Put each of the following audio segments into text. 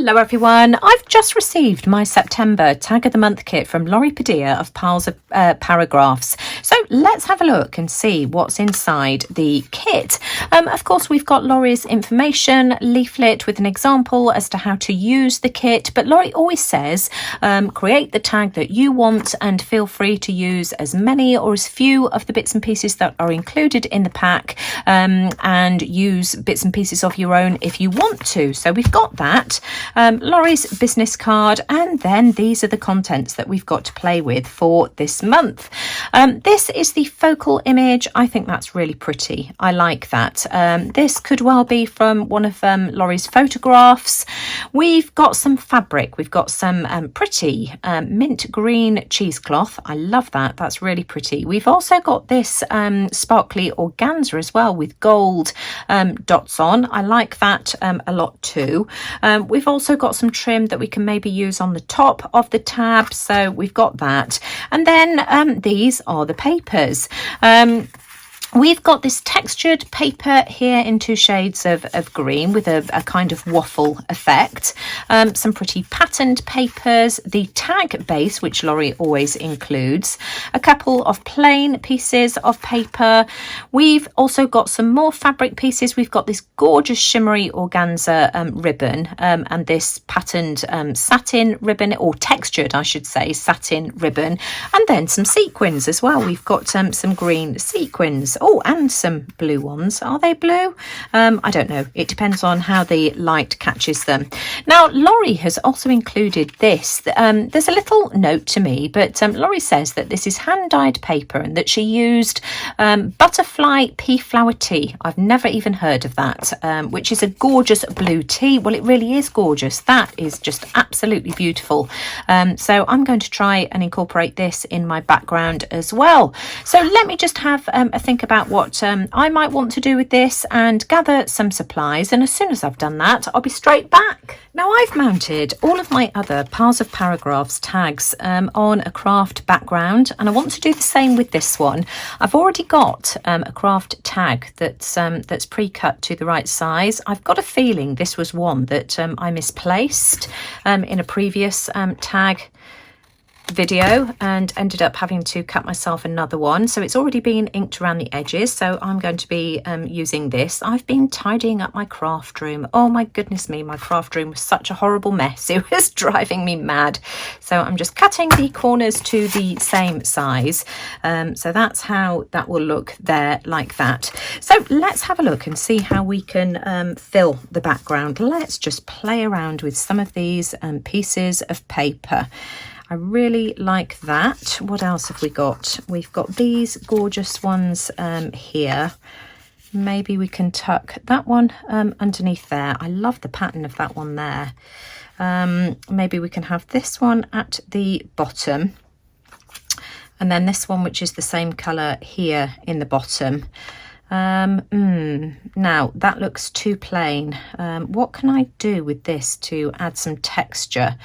Hello everyone, I've just received my September Tag of the Month kit from Padilla of Piles of Paragraphs. So let's have a look and see what's inside the kit. Of course, we've got Laurie's information leaflet with an example as to how to use the kit, but Laurie always says create the tag that you want and feel free to use as many or as few of the bits and pieces that are included in the pack, and use bits and pieces of your own if you want to. So we've got that. Laurie's business card, and then these are the contents that we've got to play with for this month. This is the focal image. I think that's really pretty. I like that. This could well be from one of Laurie's photographs. We've got some fabric. We've got some pretty mint green cheesecloth. I love that. That's really pretty. We've also got this sparkly organza as well with gold dots on. I like that a lot too. We've also got some trim that we can maybe use on the top of the tab, so we've got that. And then these are the papers. We've got this textured paper here in two shades of green with a kind of waffle effect. Some pretty patterned papers, the tag base, which Laurie always includes, a couple of plain pieces of paper. We've also got some more fabric pieces. We've got this gorgeous shimmery organza ribbon and this patterned satin ribbon, or textured, I should say, satin ribbon, and then some sequins as well. We've got some green sequins. Oh, and some blue ones. Are they blue? I don't know. It depends on how the light catches them. Now, Laurie has also included this. There's a little note to me, but Laurie says that this is hand-dyed paper and that she used butterfly pea flower tea. I've never even heard of that, which is a gorgeous blue tea. Well, it really is gorgeous. That is just absolutely beautiful. So I'm going to try and incorporate this in my background as well. So let me just have a think about what I might want to do with this and gather some supplies, and as soon as I've done that, I'll be straight back. Now, I've mounted all of my other Piles of Paragraphs tags on a craft background, and I want to do the same with this one. I've already got a craft tag that's pre-cut to the right size. I've got a feeling this was one that I misplaced in a previous tag video and ended up having to cut myself another one, so it's already been inked around the edges, so I'm going to be using this. I've been tidying up my craft room. Oh my goodness me, my craft room was such a horrible mess. It was driving me mad. So I'm just cutting the corners to the same size, so that's how that will look there, like that. So let's have a look and see how we can fill the background. Let's just play around with some of these pieces of paper. I really like that. What else have we got? We've got these gorgeous ones here. Maybe we can tuck that one underneath there. I love the pattern of that one there. Maybe we can have this one at the bottom, and then this one, which is the same colour here in the bottom. Now that looks too plain. What can I do with this to add some texture?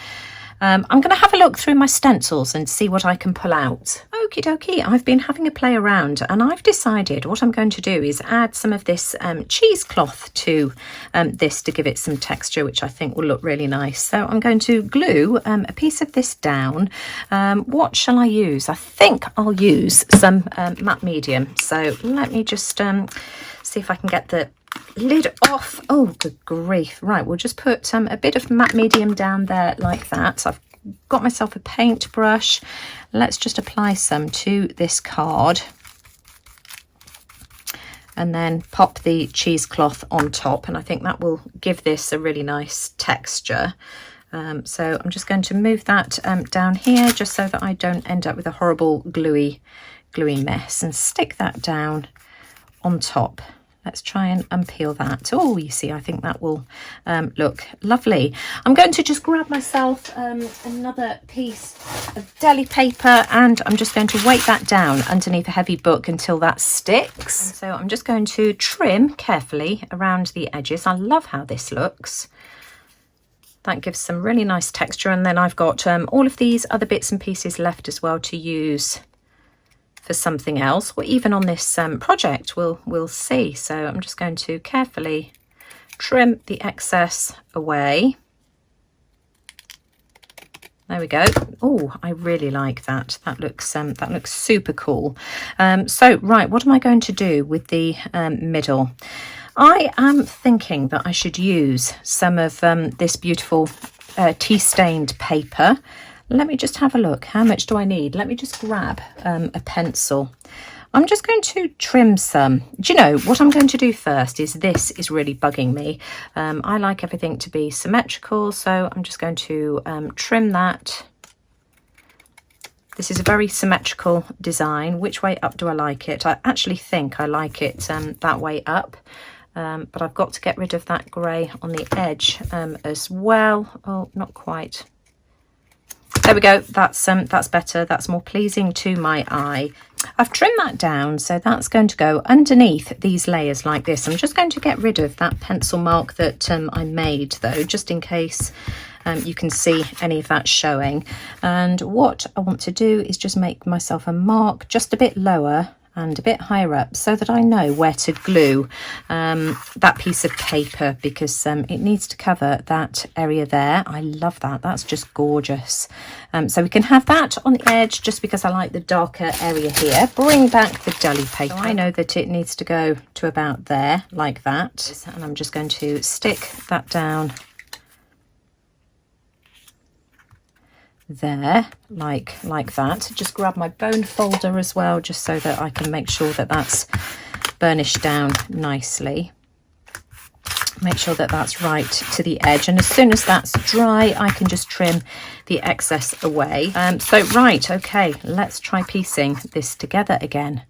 I'm going to have a look through my stencils and see what I can pull out. Okie dokie, I've been having a play around, and I've decided what I'm going to do is add some of this cheesecloth to this to give it some texture, which I think will look really nice. So I'm going to glue a piece of this down. What shall I use? I think I'll use some matte medium. So let me just see if I can get the lid off. Oh, good grief. Right, we'll just put a bit of matte medium down there like that. So I've got myself a paintbrush. Let's just apply some to this card and then pop the cheesecloth on top, and I think that will give this a really nice texture. So I'm just going to move that down here just so that I don't end up with a horrible gluey mess, and stick that down on top. Let's try and unpeel that. Oh, you see, I think that will look lovely. I'm going to just grab myself another piece of deli paper, and I'm just going to weight that down underneath a heavy book until that sticks. So I'm just going to trim carefully around the edges. I love how this looks. That gives some really nice texture, and then I've got all of these other bits and pieces left as well to use for something else, or even on this project, we'll see. So I'm just going to carefully trim the excess away. There we go. Oh, I really like that. That looks super cool. So right, what am I going to do with the middle? I am thinking that I should use some of this beautiful tea stained paper. Let me just have a look. How much do I need? Let me just grab a pencil. I'm just going to trim some. Do you know what I'm going to do first is this is really bugging me. I like everything to be symmetrical, so I'm just going to trim that. This is a very symmetrical design. Which way up do I like it? I actually think I like it that way up, but I've got to get rid of that grey on the edge as well. Oh, not quite. There we go. That's better. That's more pleasing to my eye. I've trimmed that down, so that's going to go underneath these layers like this. I'm just going to get rid of that pencil mark that I made, though, just in case you can see any of that showing. And what I want to do is just make myself a mark just a bit lower and a bit higher up so that I know where to glue that piece of paper, because it needs to cover that area there. I love that. That's just gorgeous. So we can have that on the edge just because I like the darker area here. Bring back the deli paper. So I know that it needs to go to about there, like that. And I'm just going to stick that down there, like that. Just grab my bone folder as well, just so that I can make sure that that's burnished down nicely. Make sure that that's right to the edge, and as soon as that's dry I can just trim the excess away. So right, okay, let's try piecing this together again.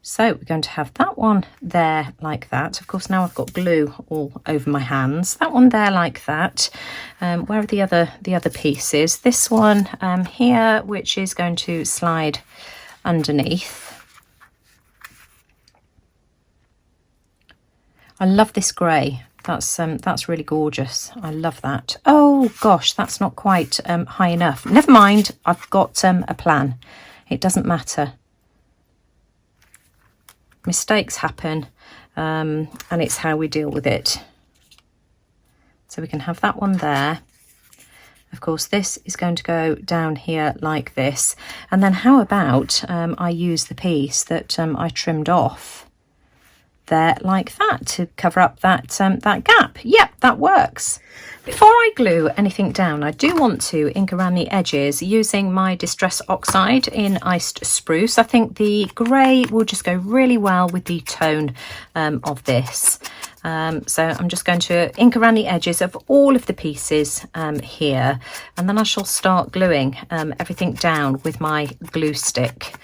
So we're going to have that one there like that. Of course, now I've got glue all over my hands. That one there like that. Where are the other pieces? This one here, which is going to slide underneath. I love this grey. That's really gorgeous. I love that. Oh gosh, that's not quite high enough. Never mind. I've got a plan. It doesn't matter. Mistakes happen, and it's how we deal with it. So we can have that one there. Of course, this is going to go down here like this. And then how about I use the piece that I trimmed off there like that to cover up that that gap. Yep, that works. Before I glue anything down, I do want to ink around the edges using my Distress Oxide in Iced Spruce. I think the grey will just go really well with the tone of this. So I'm just going to ink around the edges of all of the pieces here, and then I shall start gluing everything down with my glue stick.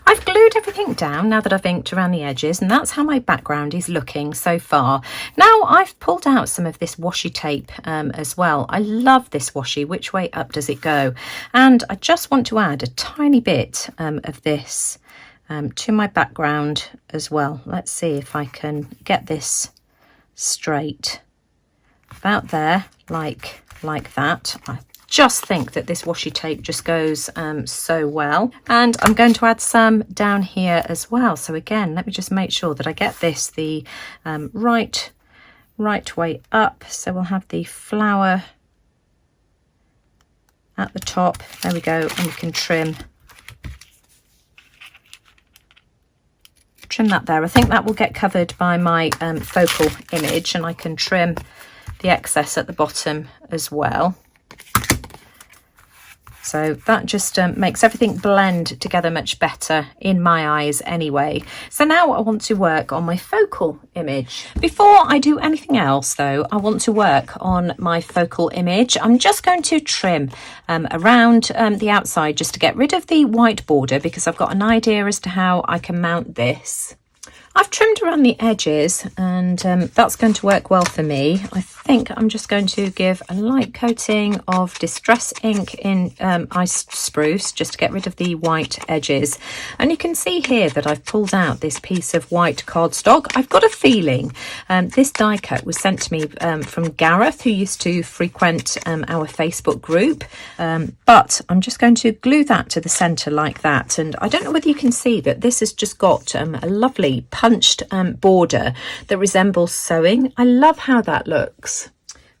I've glued everything down now that I've inked around the edges, and that's how my background is looking so far. Now I've pulled out some of this washi tape as well. I love this washi. Which way up does it go? And I just want to add a tiny bit of this to my background as well. Let's see if I can get this straight. About there, like that. I just think that this washi tape just goes so well, and I'm going to add some down here as well. So again, let me just make sure that I get this the right way up. So we'll have the flower at the top. There we go, and we can trim that there. I think that will get covered by my focal image, and I can trim the excess at the bottom as well. So that just makes everything blend together much better in my eyes anyway. So now I want to work on my focal image. Before I do anything else though, I want to work on my focal image. I'm just going to trim around the outside just to get rid of the white border, because I've got an idea as to how I can mount this. I've trimmed around the edges, and that's going to work well for me. I think I'm just going to give a light coating of Distress ink in Iced Spruce just to get rid of the white edges. And you can see here that I've pulled out this piece of white cardstock. I've got a feeling this die cut was sent to me from Gareth, who used to frequent our Facebook group. But I'm just going to glue that to the centre like that. And I don't know whether you can see that this has just got a lovely punched border that resembles sewing. I love how that looks.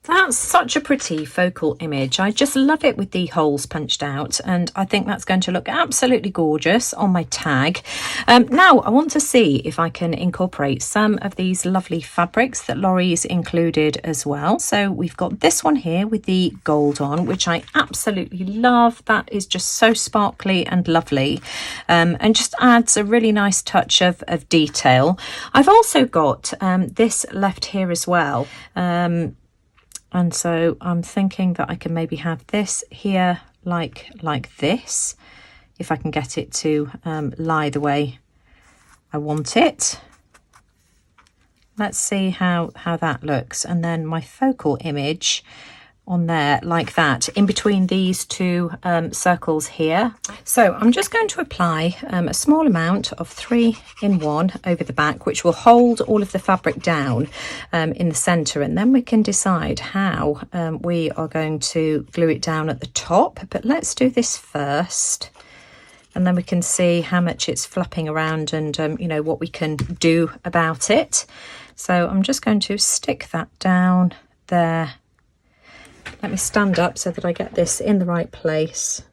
That's such a pretty focal image. I just love it with the holes punched out, and I think that's going to look absolutely gorgeous on my tag. Now I want to see if I can incorporate some of these lovely fabrics that Laurie's included as well. So we've got this one here with the gold on, which I absolutely love. That is just so sparkly and lovely, and just adds a really nice touch of detail. I've also got this left here as well. And so I'm thinking that I can maybe have this here like this, if I can get it to lie the way I want it. Let's see how that looks. And then my focal image on there like that, in between these two circles here. So I'm just going to apply a small amount of 3-in-1 over the back, which will hold all of the fabric down in the center, and then we can decide how we are going to glue it down at the top. But let's do this first, and then we can see how much it's flapping around and you know, what we can do about it. So I'm just going to stick that down there. Let me stand up so that I get this in the right place.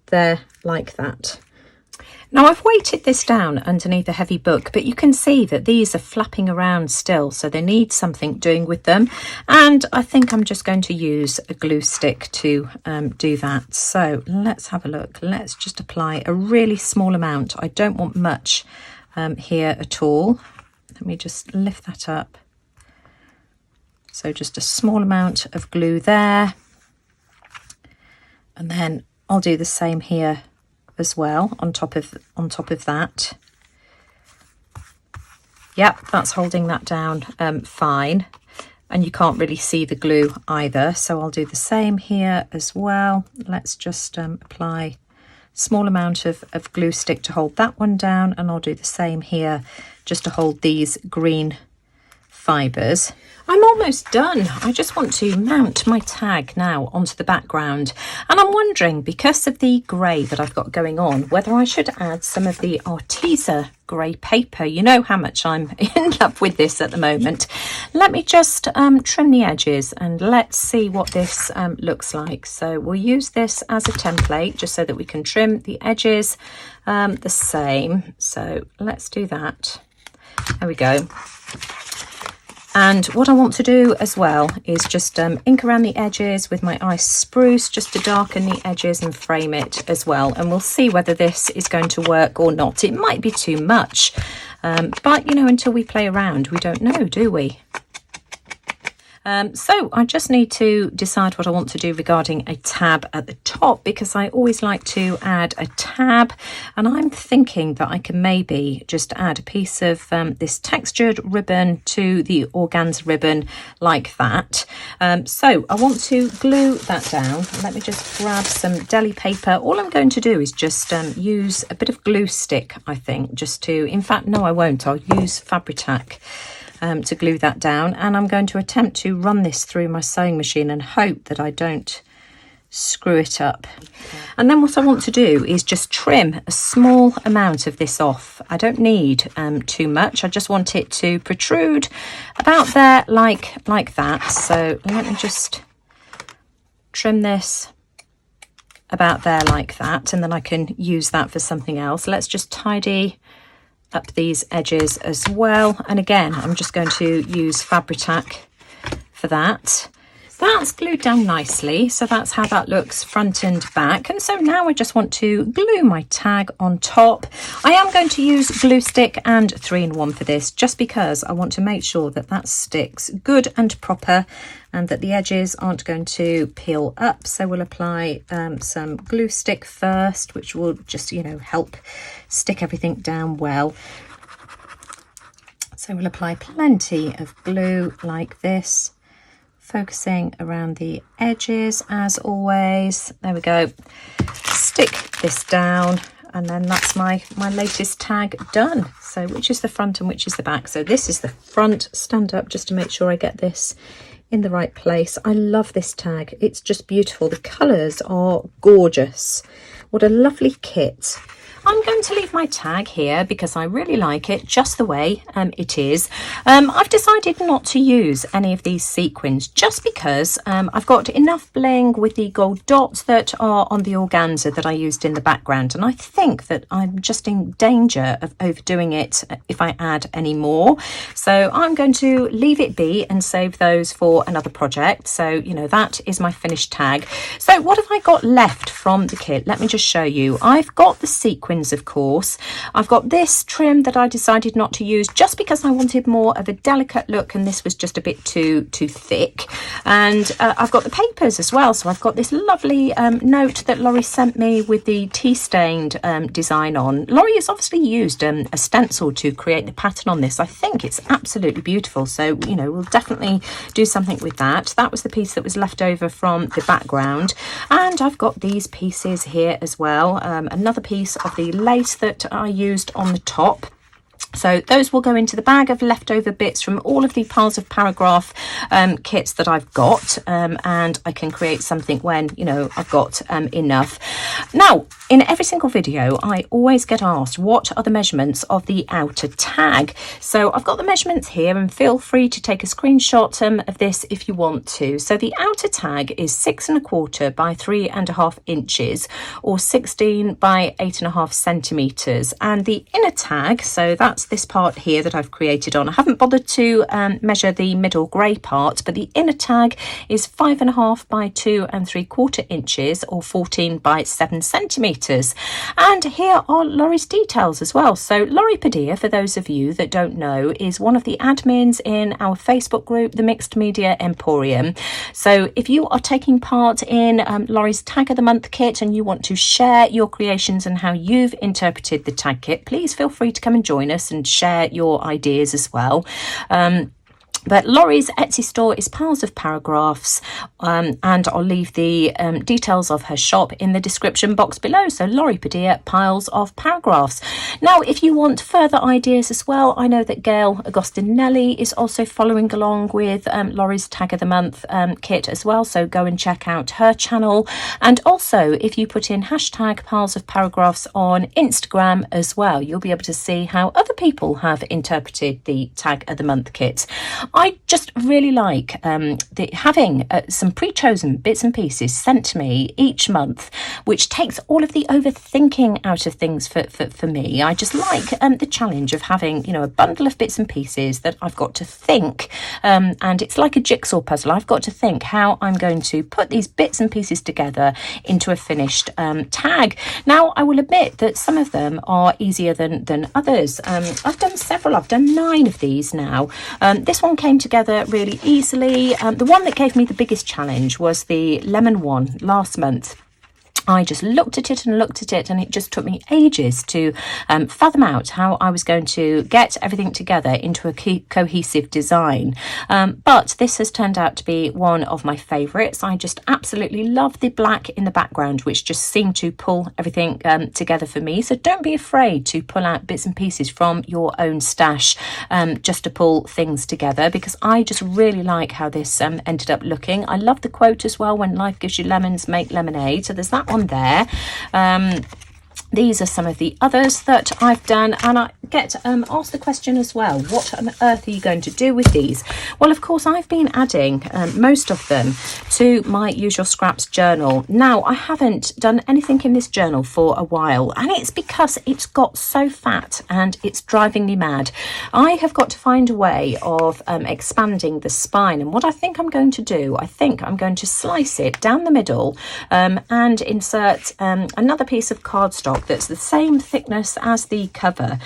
There, like that. Now I've weighted this down underneath a heavy book, but you can see that these are flapping around still, so they need something doing with them. And I think I'm just going to use a glue stick to do that. So let's have a look. Let's just apply a really small amount. I don't want much here at all. Let me just lift that up. So just a small amount of glue there. And then I'll do the same here as well on top of that. Yep, that's holding that down fine. And you can't really see the glue either. So I'll do the same here as well. Let's just apply a small amount of glue stick to hold that one down. And I'll do the same here just to hold these green fibres. I'm almost done. I just want to mount my tag now onto the background, and I'm wondering, because of the grey that I've got going on, whether I should add some of the Arteza grey paper. You know how much I'm in love with this at the moment. Let me just trim the edges and let's see what this looks like. So we'll use this as a template just so that we can trim the edges the same. So let's do that. There we go. And what I want to do as well is just ink around the edges with my ice spruce, just to darken the edges and frame it as well. And we'll see whether this is going to work or not. It might be too much, but you know, until we play around, we don't know, do we? So I just need to decide what I want to do regarding a tab at the top, because I always like to add a tab, and I'm thinking that I can maybe just add a piece of this textured ribbon to the organza ribbon like that. So I want to glue that down. Let me just grab some deli paper. All I'm going to do is just use a bit of glue stick, I think, just to, in fact, no, I won't. I'll use Fabri-Tac to glue that down, and I'm going to attempt to run this through my sewing machine and hope that I don't screw it up. And then what I want to do is just trim a small amount of this off. I don't need too much. I just want it to protrude about there like that. So let me just trim this about there like that, and then I can use that for something else. Let's just tidy up these edges as well, and again I'm just going to use Fabri-Tac for that. That's glued down nicely, so that's how that looks front and back. And so now I just want to glue my tag on top. I am going to use glue stick and 3-in-1 for this, just because I want to make sure that that sticks good and proper and that the edges aren't going to peel up. So we'll apply some glue stick first, which will just, you know, help stick everything down well. So we'll apply plenty of glue like this, focusing around the edges as always. There we go. Stick this down, and then that's my latest tag done. So which is the front and which is the back? So this is the front. Stand up just to make sure I get this in the right place. I love this tag. It's just beautiful. The colours are gorgeous. What a lovely kit. I'm going to leave my tag here because I really like it just the way it is. I've decided not to use any of these sequins just because I've got enough bling with the gold dots that are on the organza that I used in the background, and I think that I'm just in danger of overdoing it if I add any more. So I'm going to leave it be and save those for another project. So, you know, that is my finished tag. So what have I got left from the kit? Let me just show you. I've got the sequins, of course. I've got this trim that I decided not to use just because I wanted more of a delicate look, and this was just a bit too thick. And I've got the papers as well. So I've got this lovely note that Laurie sent me with the tea stained design on. Laurie has obviously used a stencil to create the pattern on this. I think it's absolutely beautiful. So, you know, we'll definitely do something with that. That was the piece that was left over from the background. And I've got these pieces here as well. Another piece of the lace that I used on the top. So those will go into the bag of leftover bits from all of the piles of paragraph kits that I've got, and I can create something when, you know, I've got enough. Now, in every single video, I always get asked what are the measurements of the outer tag. So I've got the measurements here, and feel free to take a screenshot of this if you want to. So the outer tag is 6¼ by 3½ inches, or 16 by 8½ centimeters, and the inner tag, so that's this part here that I've created on. I haven't bothered to measure the middle grey part, but the inner tag is 5½ by 2¾ inches, or 14 by 7 centimeters. And here are Laurie's details as well. So Laurie Padilla, for those of you that don't know, is one of the admins in our Facebook group, the Mixed Media Emporium. So if you are taking part in Laurie's Tag of the Month kit and you want to share your creations and how you've interpreted the tag kit, please feel free to come and join us and share your ideas as well. But Laurie's Etsy store is Piles of Paragraphs, and I'll leave the details of her shop in the description box below. So Laurie Padilla, Piles of Paragraphs. Now, if you want further ideas as well, I know that Gail Agostinelli is also following along with Laurie's Tag of the Month kit as well. So go and check out her channel. And also, if you put in hashtag Piles of Paragraphs on Instagram as well, you'll be able to see how other people have interpreted the Tag of the Month kit. I just really like having some pre-chosen bits and pieces sent to me each month, which takes all of the overthinking out of things for me. I just like the challenge of having, you know, a bundle of bits and pieces that I've got to think, and it's like a jigsaw puzzle. I've got to think how I'm going to put these bits and pieces together into a finished tag. Now, I will admit that some of them are easier than others. I've done several. I've done 9 of these now. This one came together really easily. The one that gave me the biggest challenge was the lemon one last month. I just looked at it and looked at it, and it just took me ages to fathom out how I was going to get everything together into a cohesive design. But this has turned out to be one of my favourites. I just absolutely love the black in the background, which just seemed to pull everything together for me. So don't be afraid to pull out bits and pieces from your own stash just to pull things together, because I just really like how this ended up looking. I love the quote as well, when life gives you lemons, make lemonade. So there's that one there. These are some of the others that I've done, and I get asked the question as well, what on earth are you going to do with these? Well, of course, I've been adding most of them to my Usual Scraps journal. Now, I haven't done anything in this journal for a while, and it's because it's got so fat and it's driving me mad. I have got to find a way of expanding the spine, and what I think I'm going to do, I think I'm going to slice it down the middle and insert another piece of cardstock that's the same thickness as the cover,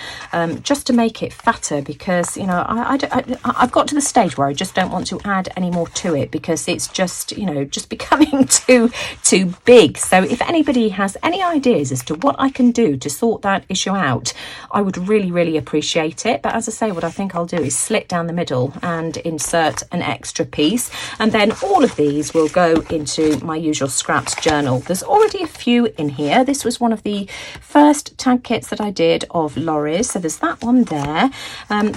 just to make it fatter, because, you know, I've got to the stage where I just don't want to add any more to it, because it's just, you know, just becoming too big. So if anybody has any ideas as to what I can do to sort that issue out, I would really appreciate it. But as I say, what I think I'll do is slit down the middle and insert an extra piece, and then all of these will go into my Usual Scraps journal. There's already a few in here. This was one of the first tag kits that I did of Laurie's, so there's that one there.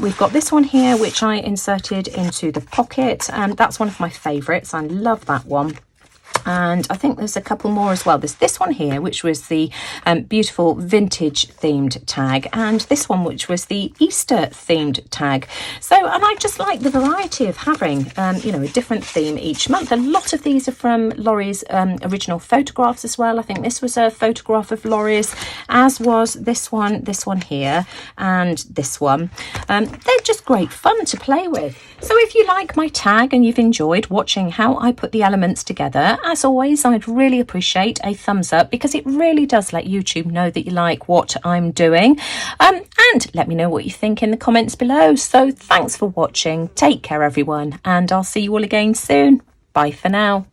We've got this one here, which I inserted into the pocket, and that's one of my favourites. I love that one. And I think there's a couple more as well. There's this one here, which was the beautiful vintage themed tag, and this one, which was the Easter themed tag. So, and I just like the variety of having, you know, a different theme each month. A lot of these are from Laurie's original photographs as well. I think this was a photograph of Laurie's, as was this one here, and this one. They're just great fun to play with. So if you like my tag and you've enjoyed watching how I put the elements together, as always, I'd really appreciate a thumbs up, because it really does let YouTube know that you like what I'm doing. And let me know what you think in the comments below. So thanks for watching. Take care, everyone, and I'll see you all again soon. Bye for now.